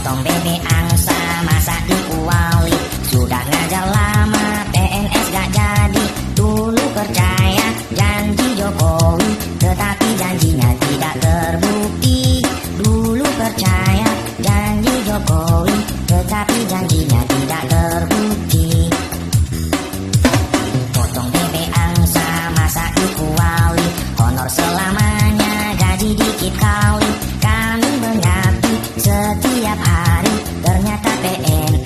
potong bebek angsa masa dikuali. Sudah ngajar lama PNS gak jadi. Dulu percaya janji Jokowi, tetapi janjinya tidak terbukti. Dulu percaya janji Jokowi, tetapi janjinya tidak terbukti. Potong bebek angsa masa dikuali, honor selamanya gaji dikit kali. Kami mengabdi setiap hari, ternyata PNS